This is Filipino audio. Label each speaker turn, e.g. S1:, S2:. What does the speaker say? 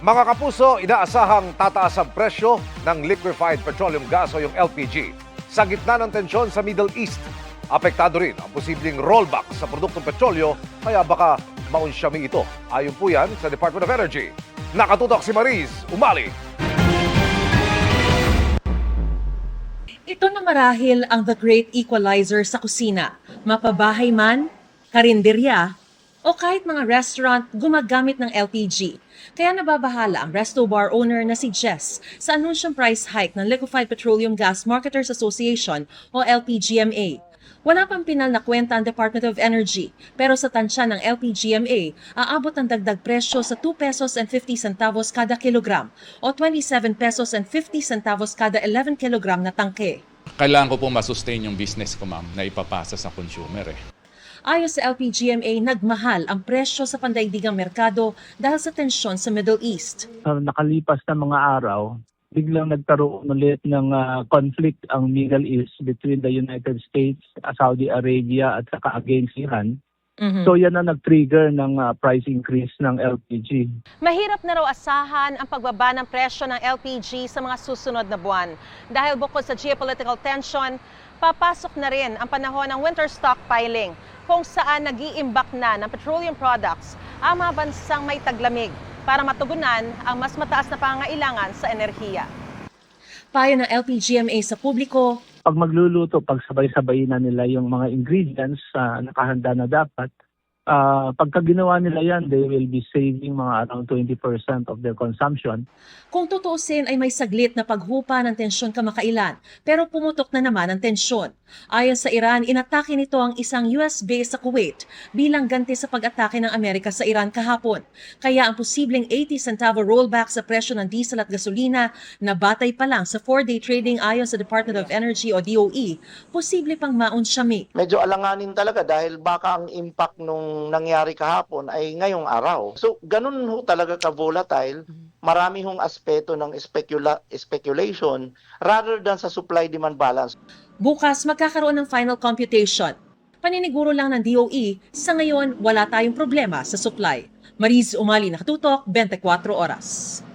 S1: Mga kapuso, inaasahang tataas ang presyo ng liquefied petroleum gas o yung LPG. Sa gitna ng tensyon sa Middle East, apektado rin ang posibleng rollback sa produktong petrolyo kaya baka maunsyami ito. Ayon po yan sa Department of Energy. Nakatutok si Mariz Umali.
S2: Ito na marahil ang the great equalizer sa kusina. Mapabahay man, karinderya, o kahit mga restaurant gumagamit ng LPG. Kaya nababahala ang resto bar owner na si Jess sa anunsyang price hike ng Liquefied Petroleum Gas Marketers Association o LPGMA. Wala pang pinal na kwenta ang Department of Energy, pero sa tansya ng LPGMA, aabot ang dagdag presyo sa 2 pesos and 50 centavos kada kilogram o 27 pesos and 50 centavos kada 11 kilogram na tangke.
S3: Kailangan ko pong masustain yung business ko, ma'am, na ipapasa sa consumer.
S2: Ayon sa LPGMA, nagmahal ang presyo sa pandaigdigang merkado dahil sa tensyon sa Middle East.
S4: Nakalipas na mga araw, biglang nagkaroon ulit ng conflict ang Middle East between the United States, Saudi Arabia at saka against Iran. So yan ang nag-trigger ng price increase ng LPG.
S5: Mahirap na raw asahan ang pagbaba ng presyo ng LPG sa mga susunod na buwan. Dahil bukod sa geopolitical tension, papasok na rin ang panahon ng winter stockpiling kung saan nag-iimbak na ng petroleum products ang mga bansang may taglamig para matugunan ang mas mataas na pangangailangan sa enerhiya.
S2: Payo ng LPGMA sa publiko,
S4: Pag magluluto, pag sabay-sabay na nila yung mga ingredients nakahanda na dapat, pagka ginawa nila yan, they will be saving mga around 20% of their consumption.
S2: kung tutuusin ay may saglit na paghupa ng tensyon kamakailan, pero pumutok na naman ang tensyon. Ayon sa Iran, inatake nito ang isang US base sa Kuwait bilang ganti sa pag-atake ng Amerika sa Iran kahapon. Kaya ang posibleng 80 centavo rollback sa presyo ng diesel at gasolina na batay pa lang sa 4-day trading ayon sa Department of Energy o DOE, posible pang maunsyami.
S6: Medyo alanganin talaga dahil baka ang impact nung nangyari kahapon ay ngayong araw. So, ganun ho talaga ka-volatile. Marami hong aspeto ng speculation rather than sa supply-demand balance.
S2: Bukas magkakaroon ng final computation. Paniniguro lang ng DOE, sa ngayon wala tayong problema sa supply. Mariz Umali, Nakatutok, 24 Oras.